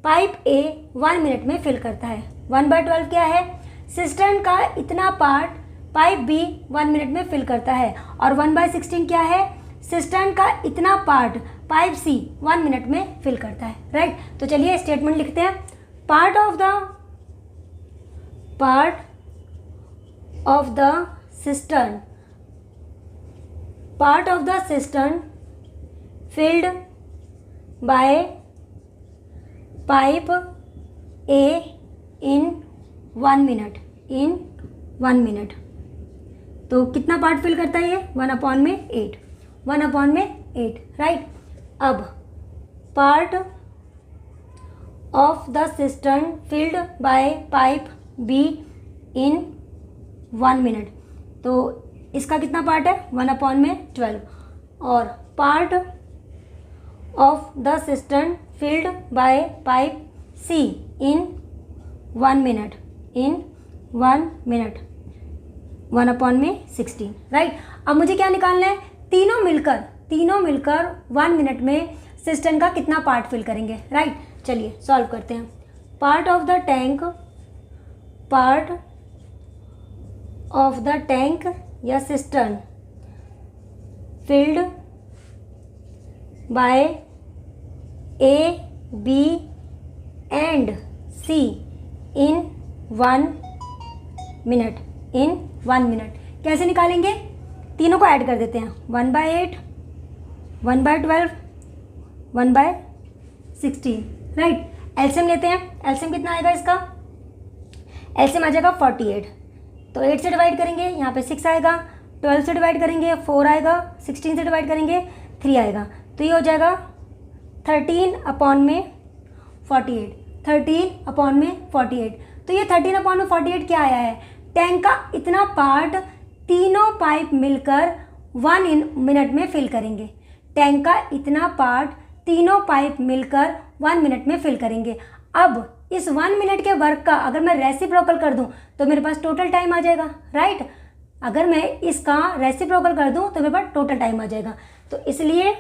A: पाइप ए 1 मिनट में फिल करता है। 1/12 क्या है? सिस्टर्न का इतना पार्ट पाइप बी 1 मिनट में फिल करता है। और 1/16 क्या है? सिस्टर्न का इतना पार्ट पाइप सी 1 मिनट में फिल करता है, राइट। तो चलिए स्टेटमेंट लिखते हैं। Part of the cistern filled by pipe A in 1 minute, तो कितना पार्ट फिल करता है ये? 1/8, 1/8, राइट। अब part of the cistern filled by pipe B in 1 minute, तो इसका कितना पार्ट है? 1/12। और part of the cistern filled by pipe C in 1 minute, 1/16, right. अब मुझे क्या निकालना है? तीनों मिलकर 1 मिनट में सिस्टर्न का कितना पार्ट फिल करेंगे, राइट। चलिए सॉल्व करते हैं। पार्ट ऑफ द टैंक या cistern filled by A, B and C in 1 minute, कैसे निकालेंगे? तीनों को ऐड कर देते हैं, 1/8, 1/12, 1/16, राइट। एलसीएम लेते हैं, एलसीएम कितना आएगा इसका? एलसीएम आ जाएगा 48। तो 8 से डिवाइड करेंगे, यहाँ पे 6 आएगा, 12 से डिवाइड करेंगे 4 आएगा, 16 से डिवाइड करेंगे 3 आएगा। तो ये हो जाएगा 13/48, 13/48। तो ये 13/48 क्या आया है? टैंक का इतना पार्ट तीनों पाइप मिलकर 1 मिनट में फिल करेंगे। टैंक का इतना पार्ट तीनों पाइप मिलकर 1 मिनट में फिल करेंगे। अब इस 1 मिनट के वर्क का अगर मैं रेसिप्रोकल कर दूं तो मेरे पास टोटल टाइम आ जाएगा, राइट। अगर मैं इसका रेसिप्रोकल कर दूं तो मेरे पास टोटल टाइम आ जाएगा। तो इसलिए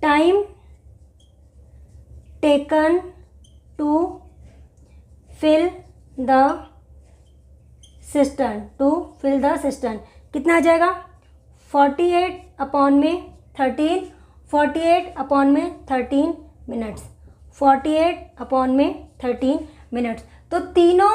A: time taken to fill the cistern, कितना आ जाएगा? 48/13, 48/13 मिनट्स, 48/13 मिनट्स। तो तीनों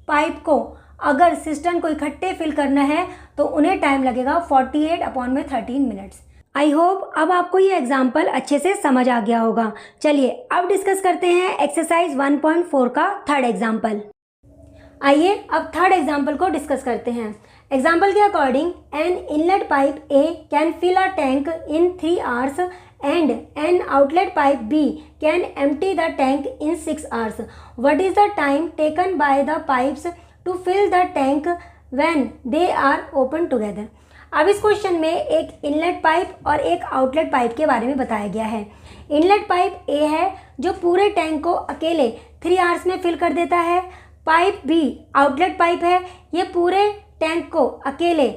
A: पाइप को अगर सिस्टर्न को इकट्ठे फिल करना है तो उन्हें टाइम लगेगा 48/13 मिनट्स। आई होप अब आपको ये एग्जाम्पल अच्छे से समझ आ गया होगा। चलिए अब डिस्कस करते हैं एक्सरसाइज 1.4 का थर्ड एग्जाम्पल। आइए अब थर्ड एग्जाम्पल को डिस्कस करते हैं। एग्जाम्पल के according an inlet pipe A can fill a tank in 3 hours and an outlet pipe B can empty the tank in 6 hours. What is the time taken by the pipes to fill the tank when they are open together? अब इस क्वेश्चन में एक इनलेट पाइप और एक आउटलेट पाइप के बारे में बताया गया है। इनलेट पाइप ए है जो पूरे टैंक को अकेले 3 hours में फिल कर देता है। पाइप बी आउटलेट पाइप है, ये पूरे टैंक को अकेले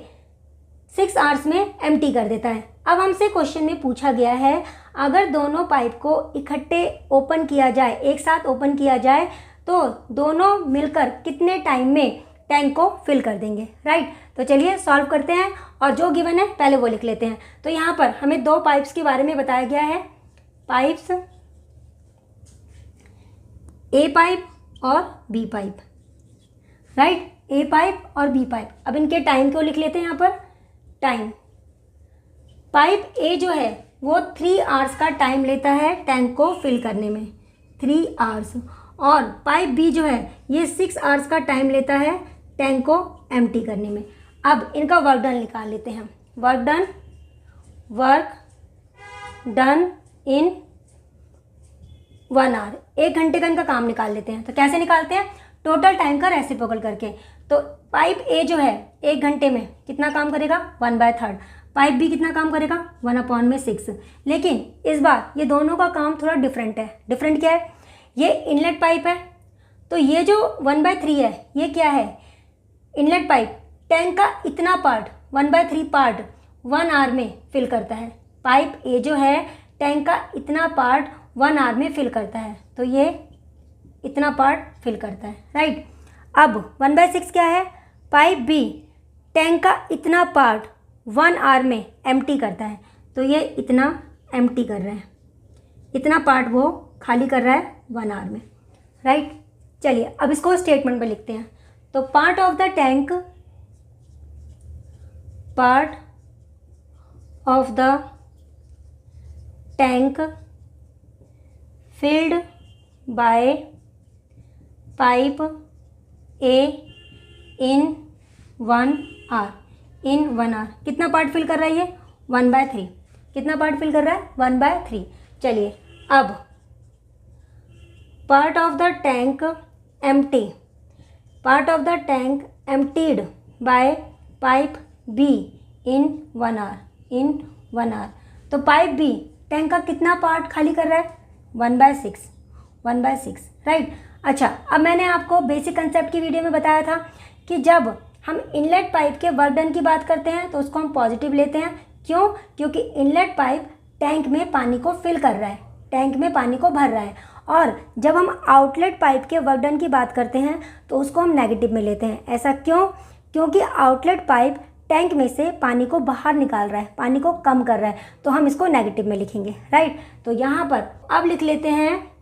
A: 6 hours में एम्प्टी कर देता है। अब हमसे क्वेश्चन में पूछा गया है अगर दोनों पाइप को इकट्ठे ओपन किया जाए, एक साथ ओपन किया जाए तो दोनों मिलकर कितने टाइम में टैंक को फिल कर देंगे, राइट। तो चलिए सॉल्व करते हैं और जो गिवन है पहले वो लिख लेते हैं। तो यहाँ पर हमें 2 पाइप्स के बारे में बताया गया है, पाइप्स ए पाइप और बी पाइप, राइट। ए पाइप और बी पाइप। अब इनके टाइम को लिख लेते हैं यहाँ पर। टाइम, पाइप ए जो है वो 3 hours का टाइम लेता है टैंक को फिल करने में, 3 hours। और पाइप बी जो है ये 6 hours का टाइम लेता है टैंक को एम्प्टी करने में। अब इनका वर्क डन निकाल लेते हैं। वर्क डन इन 1 hour, 1 घंटे का इनका काम निकाल लेते हैं। तो कैसे निकालते हैं? टोटल टाइम का रेसिप्रोकल करके। तो पाइप ए जो है 1 घंटे में कितना काम करेगा? 1/3। पाइप बी कितना काम करेगा? 1/6। लेकिन इस बार ये दोनों का काम थोड़ा डिफरेंट है। डिफरेंट क्या है? ये इनलेट पाइप है तो ये जो 1/3 है ये क्या है? इनलेट पाइप टैंक का इतना पार्ट 1/3 पार्ट 1 hour में फिल करता है। पाइप ए जो है टैंक का इतना पार्ट 1 hour में फिल करता है, तो ये इतना पार्ट फिल करता है, राइट। अब 1/6 क्या है? पाइप बी टैंक का इतना पार्ट 1 hour में एम्प्टी करता है, तो ये इतना एम्प्टी कर रहा है, इतना पार्ट वो खाली कर रहा है 1 hour में, राइट। चलिए अब इसको स्टेटमेंट में लिखते हैं। तो part of the tank filled by pipe A in 1 hour, कितना पार्ट फिल कर रहा है ये? 1/3। कितना पार्ट फिल कर रहा है? 1/3। चलिए अब part of the tank emptied bye pipe B in 1 hour, तो पाइप बी टैंक का कितना पार्ट खाली कर रहा है? 1/6, राइट। अच्छा, अब मैंने आपको बेसिक कंसेप्ट की वीडियो में बताया था कि जब हम इनलेट पाइप के वर्क डन की बात करते हैं तो उसको हम पॉजिटिव लेते हैं। क्यों? क्योंकि इनलेट पाइप टैंक में पानी को फिल कर रहा है, टैंक में पानी को भर रहा है। और जब हम आउटलेट पाइप के वर्क डन की बात करते हैं तो उसको हम नेगेटिव में लेते हैं। ऐसा क्यों? क्योंकि आउटलेट पाइप टैंक में से पानी को बाहर निकाल रहा है, पानी को कम कर रहा है, तो हम इसको नेगेटिव में लिखेंगे, राइट। तो यहाँ पर अब लिख लेते हैं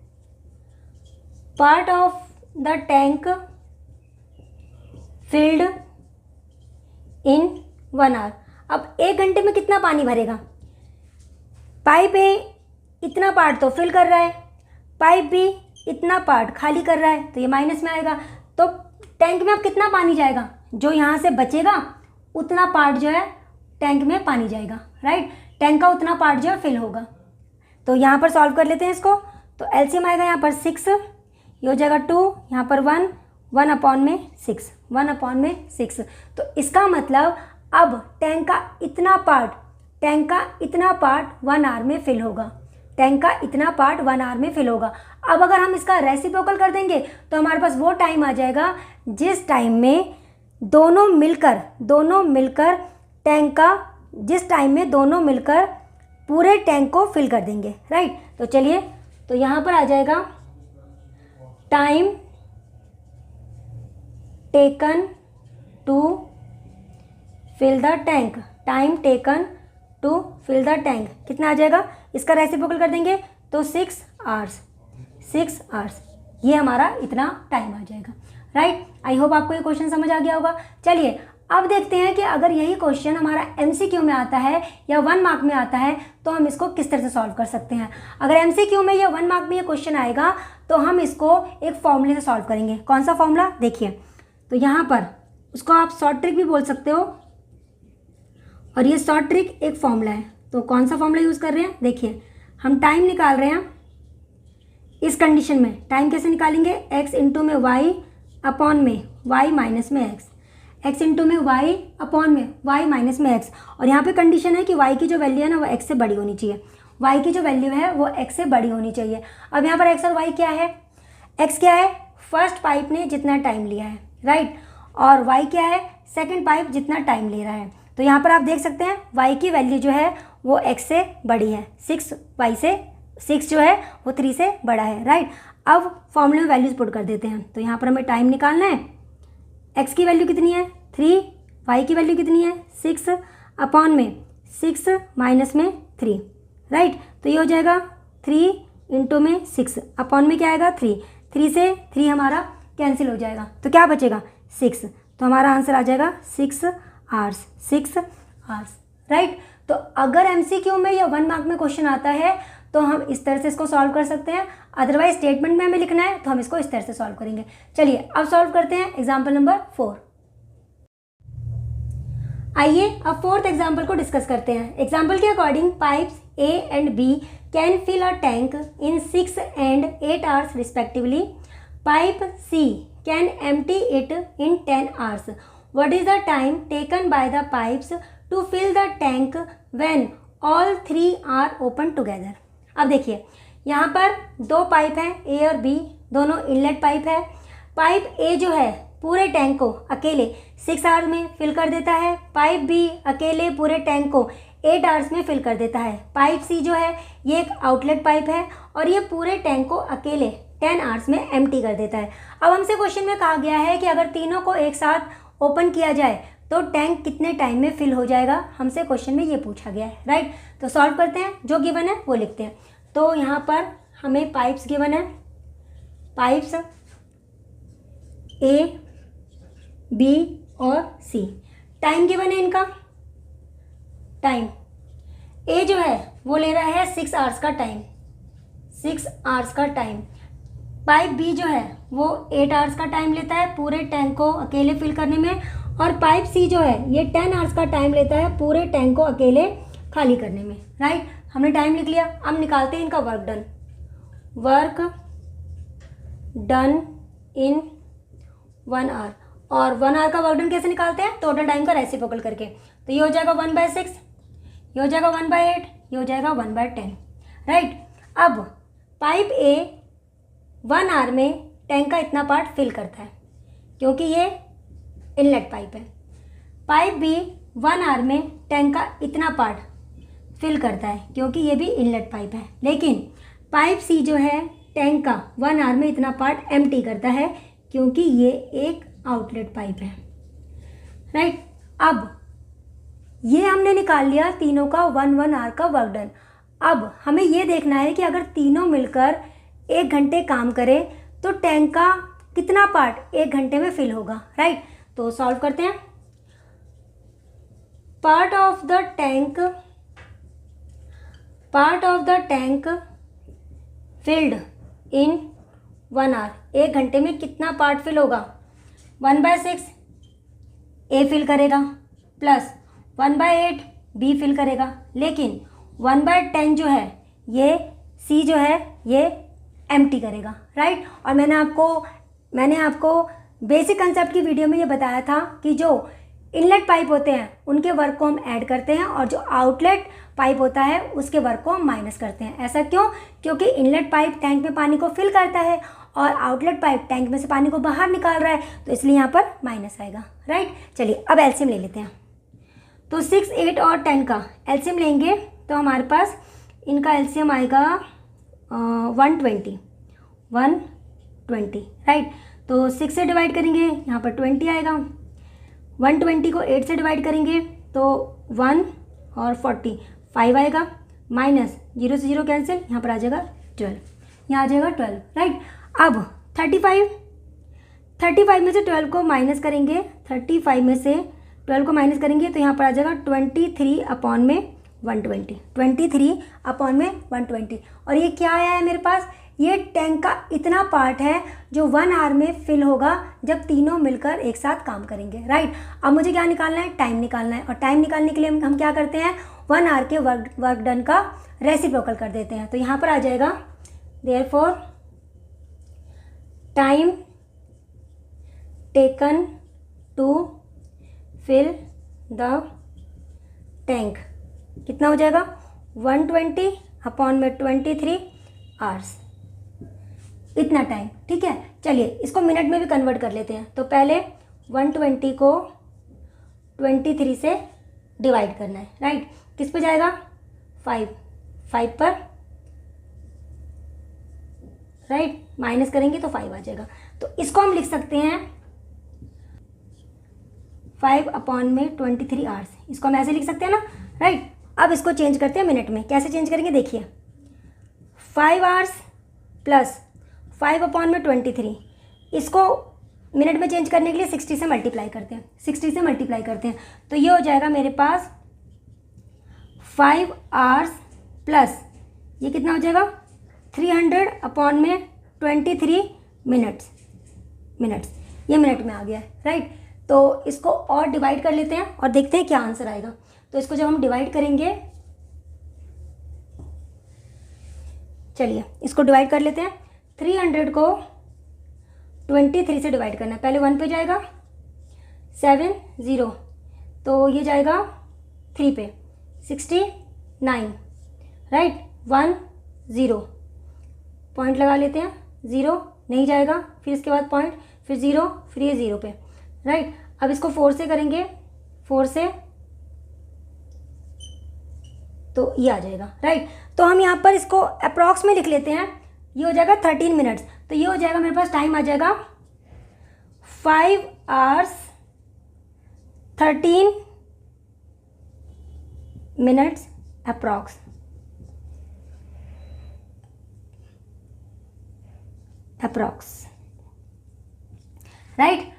A: part of the tank filled in 1 hour. अब 1 घंटे में कितना पानी भरेगा? पाइप ए इतना पार्ट तो फिल कर रहा है, पाइप बी इतना पार्ट खाली कर रहा है, तो ये माइनस में आएगा। तो टैंक में अब कितना पानी जाएगा? जो यहाँ से बचेगा उतना पार्ट जो है टैंक में पानी जाएगा, राइट। टैंक का उतना पार्ट जो है फिल होगा। तो यहाँ पर सॉल्व कर लेते हैं इसको। तो एलसीएम आएगा यहाँ पर 6, ये हो जाएगा 2, यहाँ पर 1, 1/6, 1/6। तो इसका मतलब अब टैंक का इतना पार्ट 1 आवर में फिल होगा। टैंक का इतना पार्ट 1 आवर में फिल होगा। अब अगर हम इसका रेसिप्रोकल कर देंगे तो हमारे पास वो टाइम आ जाएगा जिस टाइम में दोनों मिलकर टैंक का, जिस टाइम में दोनों मिलकर पूरे टैंक को फिल कर देंगे, राइट। तो चलिए, तो यहाँ पर आ जाएगा time taken to fill the tank, time taken to fill the tank कितना आ जाएगा? इसका रेसिप्रोकल कर देंगे तो 6 आवर्स, ये हमारा इतना टाइम आ जाएगा, राइट। आई होप आपको ये क्वेश्चन समझ आ गया होगा। चलिए अब देखते हैं कि अगर यही क्वेश्चन हमारा एमसीक्यू में आता है या 1 मार्क में आता है तो हम इसको किस तरह से सॉल्व कर सकते हैं। अगर एमसीक्यू में या 1 मार्क में ये क्वेश्चन आएगा तो हम इसको एक फॉर्मूले से सॉल्व करेंगे। कौन सा फॉर्मूला? देखिए, तो यहाँ पर उसको आप शॉर्ट ट्रिक भी बोल सकते हो, और ये शॉर्ट ट्रिक एक फॉर्मूला है। तो कौन सा फॉर्मूला यूज़ कर रहे हैं? देखिए, हम टाइम निकाल रहे हैं इस कंडीशन में। टाइम कैसे निकालेंगे? x इंटू में y अपॉन में y माइनस में x इंटू में y अपॉन में y माइनस में x। और यहाँ पे कंडीशन है कि y की जो वैल्यू है ना वो x से बड़ी होनी चाहिए, y की जो वैल्यू है वो x से बड़ी होनी चाहिए। अब यहाँ पर x और y क्या है? x क्या है? फर्स्ट पाइप ने जितना टाइम लिया है, राइट। और y क्या है? सेकेंड पाइप जितना टाइम ले रहा है। तो यहाँ पर आप देख सकते हैं y की वैल्यू जो है वो x से बड़ी है, 6 जो है वो 3 से बड़ा है, राइट। अब फॉर्मूले में वैल्यूज पुट कर देते हैं। तो यहाँ पर हमें टाइम निकालना है, x की वैल्यू कितनी है? 3, y की वैल्यू कितनी है? 6 अपॉन में 6 माइनस में 3, राइट। तो ये हो जाएगा 3 इंटू में 6 अपॉन में क्या आएगा? 3 से 3 हमारा कैंसिल हो जाएगा, तो क्या बचेगा? 6। तो हमारा आंसर आ जाएगा 6 आवर्स, राइट। तो अगर एमसीक्यू में या 1 मार्क में क्वेश्चन आता है तो हम इस तरह से इसको सॉल्व कर सकते हैं। अदरवाइज स्टेटमेंट में हमें लिखना है तो हम इसको इस तरह से सॉल्व करेंगे। चलिए अब सॉल्व करते हैं एग्जाम्पल नंबर 4। आइए अब 4th एग्जाम्पल को डिस्कस करते हैं। एग्जाम्पल के according pipes A and B can fill a tank in 6 and 8 hours respectively. Pipe C can empty it in 10 hours. What is the time taken by the pipes to fill the tank when all 3 are open together? अब देखिए, यहाँ पर 2 पाइप हैं A और B, दोनों इनलेट पाइप है। पाइप A जो है पूरे टैंक को अकेले 6 आवर्स में फिल कर देता है। पाइप B अकेले पूरे टैंक को 8 आवर्स में फिल कर देता है। पाइप C जो है ये एक आउटलेट पाइप है और ये पूरे टैंक को अकेले 10 आवर्स में एम्प्टी कर देता है। अब हमसे क्वेश्चन में कहा गया है कि अगर तीनों को एक साथ ओपन किया जाए तो टैंक कितने टाइम में फिल हो जाएगा, हमसे क्वेश्चन में ये पूछा गया है, राइट। तो सॉल्व करते हैं, जो गिवन है वो लिखते हैं। तो यहाँ पर हमें पाइप्स गिवन है, पाइप्स A, B और C। टाइम गिवन है इनका, टाइम A जो है वो ले रहा है 6 आवर्स का टाइम, 6 आवर्स का टाइम। पाइप B जो है वो 8 आवर्स का टाइम लेता है पूरे टैंक को अकेले फिल करने में। और पाइप C जो है ये 10 आवर्स का टाइम लेता है पूरे टैंक को अकेले खाली करने में, राइट। हमने टाइम लिख लिया। अब निकालते हैं इनका वर्क डन इन 1 आवर। और 1 आवर का वर्क डन कैसे निकालते हैं? टोटल टाइम का रेसिप्रोकल करके। तो ये हो जाएगा 1/6, ये हो जाएगा 1/8, ये हो जाएगा 1/10, राइट। अब पाइप A 1 आवर में टैंक का इतना पार्ट फिल करता है क्योंकि ये इनलेट पाइप है। पाइप B 1 आवर में टैंक का इतना पार्ट फिल करता है क्योंकि ये भी इनलेट पाइप है। लेकिन पाइप C जो है टैंक का 1 आवर में इतना पार्ट एम्प्टी करता है क्योंकि ये एक आउटलेट पाइप है, राइट। अब ये हमने निकाल लिया तीनों का 1 आवर का वर्क डन। अब हमें ये देखना है कि अगर तीनों मिलकर 1 घंटे काम करें तो टैंक का कितना पार्ट 1 घंटे में फिल होगा, राइट। तो सॉल्व करते हैं। Part of the tank filled in 1 hour, 1 घंटे में कितना पार्ट फिल होगा? 1/6 ए फिल करेगा प्लस 1/8 बी फिल करेगा, लेकिन 1/10 जो है ये सी जो है ये एम्प्टी करेगा, राइट। और मैंने आपको बेसिक कंसेप्ट की वीडियो में ये बताया था कि जो इनलेट पाइप होते हैं उनके वर्क को हम ऐड करते हैं और जो आउटलेट पाइप होता है उसके वर्क को हम माइनस करते हैं। ऐसा क्यों? क्योंकि इनलेट पाइप टैंक में पानी को फिल करता है और आउटलेट पाइप टैंक में से पानी को बाहर निकाल रहा है, तो इसलिए यहाँ पर माइनस आएगा, राइट। चलिए अब एलसीएम ले लेते हैं। तो 6, 8 और 10 का एलसीएम लेंगे तो हमारे पास इनका एलसीएम आएगा 120, राइट। तो 6 से डिवाइड करेंगे, यहाँ पर 20 आएगा। 120 को 8 से डिवाइड करेंगे तो 1 और 40, 5 आएगा। माइनस 0 से 0 कैंसिल, यहाँ पर आ जाएगा 12, यहाँ आ जाएगा 12, राइट। अब 35 में से 12 को माइनस करेंगे, 35 में से 12 को माइनस करेंगे तो यहाँ पर आ जाएगा 23 अपॉन में 120, 23 अपॉन में 120। और ये क्या आया है मेरे पास? ये टैंक का इतना पार्ट है जो 1 आवर में फिल होगा जब तीनों मिलकर एक साथ काम करेंगे, राइट। अब मुझे क्या निकालना है? टाइम निकालना है। और टाइम निकालने के लिए हम क्या करते हैं? 1 आवर के वर्क डन का रेसिप्रोकल कर देते हैं। तो यहाँ पर आ जाएगा therefore time taken to fill the tank कितना हो जाएगा? 120 अपॉन में 23 आवर्स, इतना टाइम, ठीक है। चलिए इसको मिनट में भी कन्वर्ट कर लेते हैं। तो पहले 120 को 23 से डिवाइड करना है, राइट। किस पे जाएगा? 5 पर, राइट। माइनस करेंगे तो 5 आ जाएगा। तो इसको हम लिख सकते हैं 5 अपॉन में 23 आवर्स, इसको हम ऐसे लिख सकते हैं ना, राइट। अब इसको चेंज करते हैं मिनट में। कैसे चेंज करेंगे देखिए, 5 आवर्स प्लस 5 अपॉन में 23, इसको मिनट में चेंज करने के लिए 60 से मल्टीप्लाई करते हैं, 60 से मल्टीप्लाई करते हैं। तो ये हो जाएगा मेरे पास 5 आवर्स प्लस ये कितना हो जाएगा? 300 अपॉन में 23 मिनट्स, ये मिनट में आ गया है, राइट। तो इसको और डिवाइड कर लेते हैं और देखते हैं क्या आंसर आएगा। तो इसको जब हम डिवाइड करेंगे, चलिए इसको डिवाइड कर लेते हैं। 300 को 23 से डिवाइड करना है। पहले 1 पे जाएगा 7 0, तो ये जाएगा 3 पे 69, राइट। 1 0 पॉइंट लगा लेते हैं, 0 नहीं जाएगा, फिर इसके बाद पॉइंट, फिर 0, फिर ये 0 पे, राइट। अब इसको 4 से करेंगे, 4 से तो ये आ जाएगा, राइट। तो हम यहाँ पर इसको अप्रॉक्स में लिख लेते हैं। ये हो जाएगा 13 मिनट्स। तो ये हो जाएगा मेरे पास टाइम आ जाएगा 5 hours 13 minutes approx, right.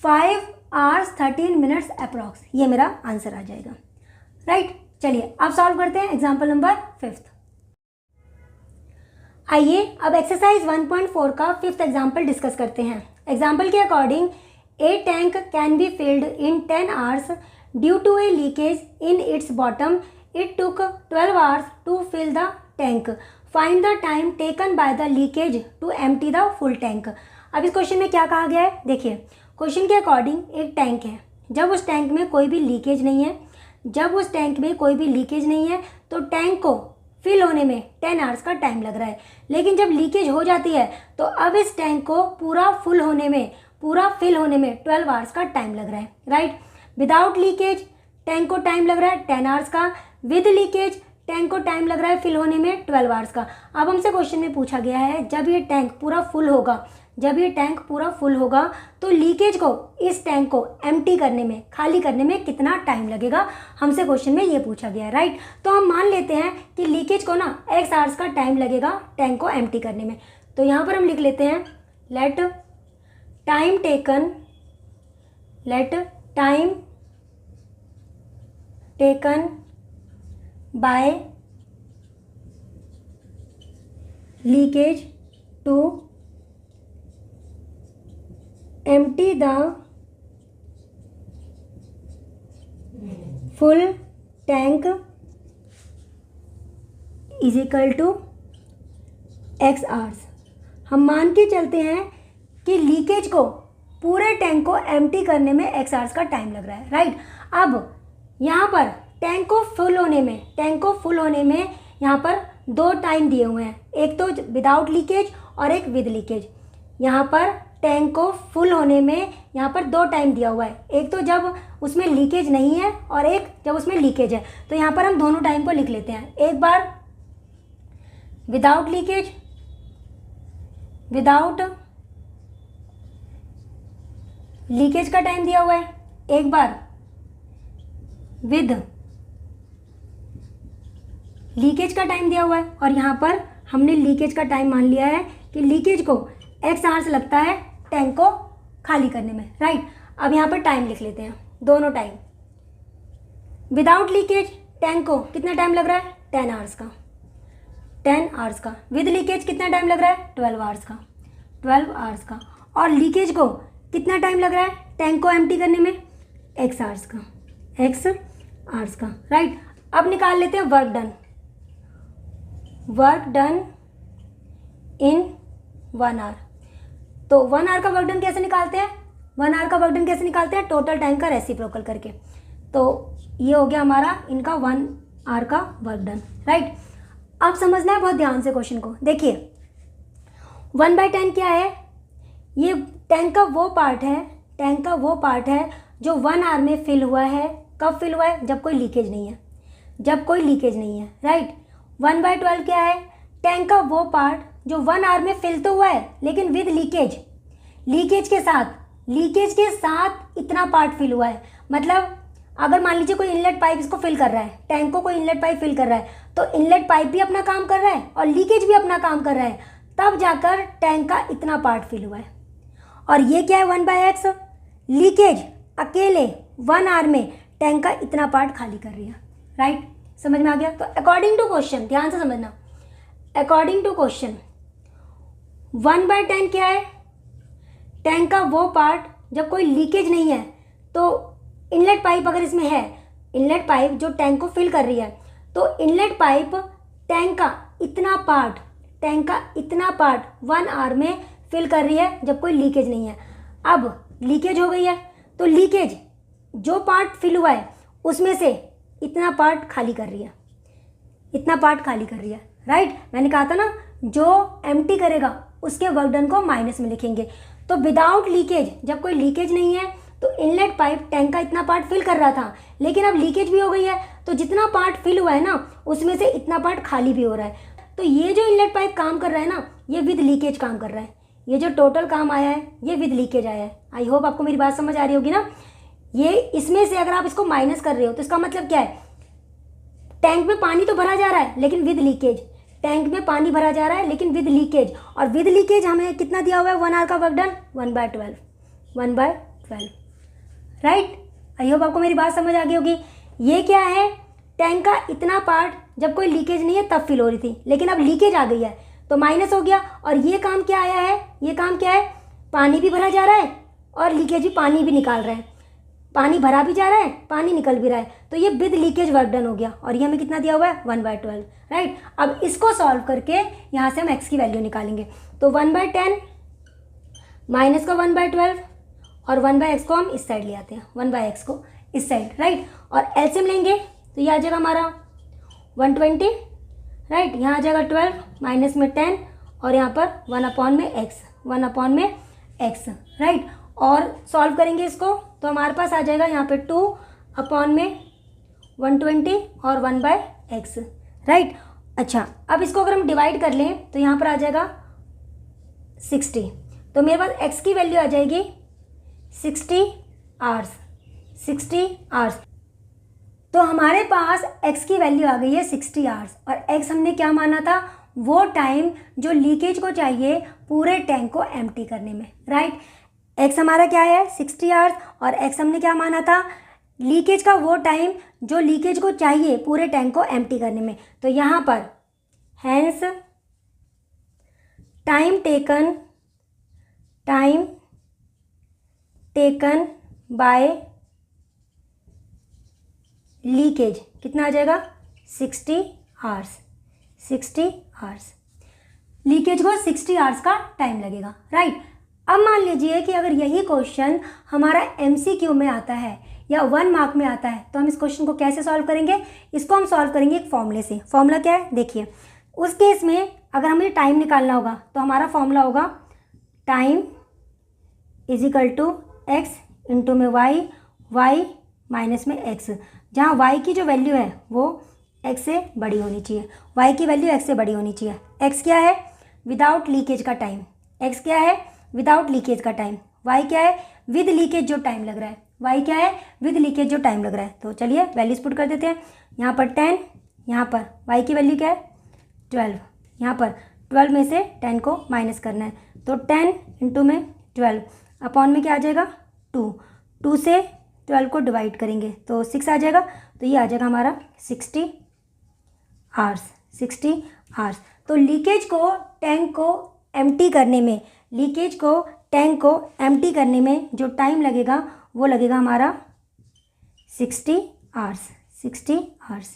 A: 5 hours 13 minutes approx, ये मेरा आंसर आ जाएगा, राइट। चलिए अब सॉल्व करते हैं एग्जाम्पल नंबर 5। आइए अब एक्सरसाइज 1.4 का 5th एग्जाम्पल डिस्कस करते हैं। एग्जाम्पल के according a tank can be filled in 10 hours due to a leakage in its bottom. It took 12 hours to fill the tank. Find the time taken by the leakage to empty the full tank. अब इस क्वेश्चन में क्या कहा गया है? देखिए क्वेश्चन के अकॉर्डिंग एक टैंक है, जब उस टैंक में कोई भी लीकेज नहीं है, तो टैंक को फिल होने में 10 आवर्स का टाइम लग रहा है। लेकिन जब लीकेज हो जाती है तो अब इस टैंक को पूरा फिल होने में 12 आवर्स का टाइम लग रहा है, राइट। विदाउट लीकेज टैंक को टाइम लग रहा है 10 आवर्स का, विद लीकेज टैंक को टाइम लग रहा है फिल होने में 12 आवर्स का। अब हमसे क्वेश्चन में पूछा गया है जब ये टैंक पूरा फुल होगा तो लीकेज को, इस टैंक को एम्प्टी करने में, खाली करने में कितना टाइम लगेगा, हमसे क्वेश्चन में ये पूछा गया है, राइट। तो हम मान लेते हैं कि लीकेज को ना x आवर्स का टाइम लगेगा टैंक को एम्प्टी करने में। तो यहाँ पर हम लिख लेते हैं let time taken by leakage to empty the full tank is equal to x hours। हम मान के चलते हैं कि लीकेज को पूरे टैंक को एम्प्टी करने में x आवर्स का टाइम लग रहा है, राइट। अब यहाँ पर टैंक को फुल होने में यहाँ पर दो टाइम दिए हुए हैं, एक तो विदाउट लीकेज और एक विद लीकेज। यहाँ पर टैंक को फुल होने में यहाँ पर दो टाइम दिया हुआ है, एक तो जब उसमें लीकेज नहीं है और एक जब उसमें लीकेज है। तो यहाँ पर हम दोनों टाइम को लिख लेते हैं। एक बार विदाउट लीकेज, विदाउट लीकेज का टाइम दिया हुआ है, एक बार विद लीकेज का टाइम दिया हुआ है। और यहाँ पर हमने लीकेज का टाइम मान लिया है कि लीकेज को x आवर्स लगता है टैंक को खाली करने में, राइट। अब यहाँ पर टाइम लिख लेते हैं, दोनों टाइम। विदाउट लीकेज टैंक को कितना टाइम लग रहा है, 10 आवर्स का, 10 आवर्स का। विद लीकेज कितना टाइम लग रहा है, 12 आवर्स का, 12 आवर्स का। और लीकेज को कितना टाइम लग रहा है टैंक को एम्प्टी करने में, x आवर्स का, x आवर्स का, राइट। अब निकाल लेते हैं वर्क डन इन 1 आवर। तो 1 आवर का वर्क डन कैसे निकालते हैं, 1 आवर का वर्क डन कैसे निकालते हैं, टोटल टाइम का रेसिप्रोकल करके। तो ये हो गया हमारा इनका 1 आवर का वर्क डन, राइट। अब समझना है बहुत ध्यान से क्वेश्चन को। देखिए 1/10 क्या है, ये टैंक का वो पार्ट है जो 1 आवर में फिल हुआ है। कब फिल हुआ है, जब कोई लीकेज नहीं है, राइट। 1/12 क्या है, टैंक का वो पार्ट जो 1 आवर में फिल तो हुआ है लेकिन विद लीकेज के साथ इतना पार्ट फिल हुआ है। मतलब अगर मान लीजिए कोई इनलेट पाइप इसको फिल कर रहा है, टैंक को कोई इनलेट पाइप फिल कर रहा है, तो इनलेट पाइप भी अपना काम कर रहा है और लीकेज भी अपना काम कर रहा है, तब जाकर टैंक का इतना पार्ट फिल हुआ है। और ये क्या है, 1/x, लीकेज अकेले 1 आवर में टैंक का इतना पार्ट खाली कर रही है, राइट। समझ में आ गया। तो अकॉर्डिंग टू क्वेश्चन, ध्यान से समझना, अकॉर्डिंग टू क्वेश्चन 1/10 क्या है, टैंक का वो पार्ट जब कोई लीकेज नहीं है। तो इनलेट पाइप अगर इसमें है, इनलेट पाइप जो टैंक को फिल कर रही है, तो इनलेट पाइप टैंक का इतना पार्ट 1 आवर में फिल कर रही है जब कोई लीकेज नहीं है। अब लीकेज हो गई है तो लीकेज जो पार्ट फिल हुआ है उसमें से इतना पार्ट खाली कर रही है, राइट। मैंने कहा था ना, जो एम्प्टी करेगा उसके वर्क डन को माइनस में लिखेंगे। तो विदाउट लीकेज, जब कोई लीकेज नहीं है तो इनलेट पाइप टैंक का इतना पार्ट फिल कर रहा था, लेकिन अब लीकेज भी हो गई है, तो जितना पार्ट फिल हुआ है ना उसमें से इतना पार्ट खाली भी हो रहा है। तो ये जो इनलेट पाइप काम कर रहा है ना, ये विद लीकेज काम कर रहा है। ये जो टोटल काम आया है ये विद लीकेज आया है। आई होप आपको मेरी बात समझ आ रही होगी ना। ये इसमें से अगर आप इसको माइनस कर रहे हो तो इसका मतलब क्या है, टैंक में पानी तो भरा जा रहा है लेकिन विद लीकेज, टैंक में पानी भरा जा रहा है लेकिन विद लीकेज। और विद लीकेज हमें कितना दिया हुआ है, 1 आवर का work done 1/12, right. I hope आपको मेरी बात समझ आ गई होगी। ये क्या है, टैंक का इतना पार्ट जब कोई लीकेज नहीं है तब फिल हो रही थी, लेकिन अब लीकेज आ गई है तो माइनस हो गया। और ये काम क्या आया है, ये काम क्या है, पानी भी भरा जा रहा है और लीकेज भी पानी भी निकाल रहा है, पानी भरा भी जा रहा है, पानी निकल भी रहा है। तो ये विद लीकेज वर्क डन हो गया। और ये हमें कितना दिया हुआ है, 1/12, राइट। अब इसको सॉल्व करके यहाँ से हम x की वैल्यू निकालेंगे। तो 1/10 माइनस का 1/12 और 1/x को हम इस साइड ले आते हैं, 1/x को इस साइड, राइट। और एलसीएम लेंगे तो ये आ जाएगा हमारा 120, राइट। यहाँ आ जाएगा 12 माइनस में 10 और यहाँ पर 1/x, राइट। और सॉल्व करेंगे इसको तो हमारे पास आ जाएगा यहाँ पे 2/120 और 1/x, राइट। अच्छा, अब इसको अगर हम डिवाइड कर लें तो यहाँ पर आ जाएगा 60। तो मेरे पास x की वैल्यू आ जाएगी 60 आवर्स। तो हमारे पास x की वैल्यू आ गई है 60 आवर्स। और x हमने क्या माना था, वो टाइम जो लीकेज को चाहिए पूरे टैंक को एम्प्टी करने में, राइट। x हमारा क्या है, 60 आवर्स। और x हमने क्या माना था, लीकेज का वो टाइम जो लीकेज को चाहिए पूरे टैंक को एम्प्टी करने में। तो यहाँ पर hence time taken by leakage कितना आ जाएगा 60 आवर्स। 60 आवर्स लीकेज को 60 आवर्स का टाइम लगेगा, राइट। अब मान लीजिए कि अगर यही क्वेश्चन हमारा MCQ में आता है या 1 मार्क में आता है तो हम इस क्वेश्चन को कैसे सॉल्व करेंगे? इसको हम सॉल्व करेंगे एक फॉर्मूले से। फॉर्मूला क्या है देखिए, उस केस में अगर हमें टाइम निकालना होगा तो हमारा फॉर्मूला होगा time is equal to x into में वाई माइनस में एक्स, जहाँ वाई की जो वैल्यू है वो एक्स से बड़ी होनी चाहिए, वाई की वैल्यू एक्स से बड़ी होनी चाहिए। एक्स क्या है? विदाउट लीकेज का टाइम। एक्स क्या है? विदाउट लीकेज का टाइम। वाई क्या है? विद लीकेज जो टाइम लग रहा है। वाई क्या है? विद लीकेज जो टाइम लग रहा है। तो चलिए वैल्यूज पुट कर देते हैं। यहाँ पर 10, यहाँ पर वाई की वैल्यू क्या है 12, यहाँ पर 12 में से 10 को माइनस करना है तो 10 इंटू में 12 अपॉन में क्या आ जाएगा 2 से 12 को डिवाइड करेंगे तो 6 आ जाएगा। तो ये आ जाएगा हमारा 60 आवर्स। 60 आवर्स। तो लीकेज को टैंक को एम्प्टी करने में, लीकेज को टैंक को एम्प्टी करने में जो टाइम लगेगा वो लगेगा हमारा 60 आवर्स। 60 hours,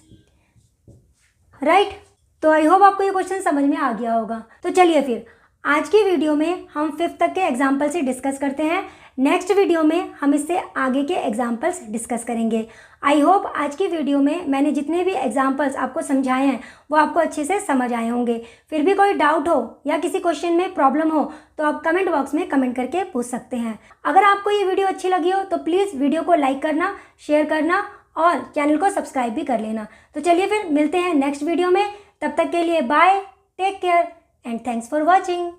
A: right. तो आई होप आपको ये क्वेश्चन समझ में आ गया होगा। तो चलिए फिर आज की वीडियो में हम 5th तक के एग्जाम्पल से डिस्कस करते हैं। नेक्स्ट वीडियो में हम इससे आगे के एग्जाम्पल्स डिस्कस करेंगे। आई होप आज की वीडियो में मैंने जितने भी एग्जाम्पल्स आपको समझाए हैं वो आपको अच्छे से समझ आए होंगे। फिर भी कोई डाउट हो या किसी क्वेश्चन में प्रॉब्लम हो तो आप कमेंट बॉक्स में कमेंट करके पूछ सकते हैं। अगर आपको ये वीडियो अच्छी लगी हो तो प्लीज़ वीडियो को लाइक करना, शेयर करना और चैनल को सब्सक्राइब भी कर लेना। तो चलिए फिर मिलते हैं नेक्स्ट वीडियो में। तब तक के लिए bye, take care and thanks for watching.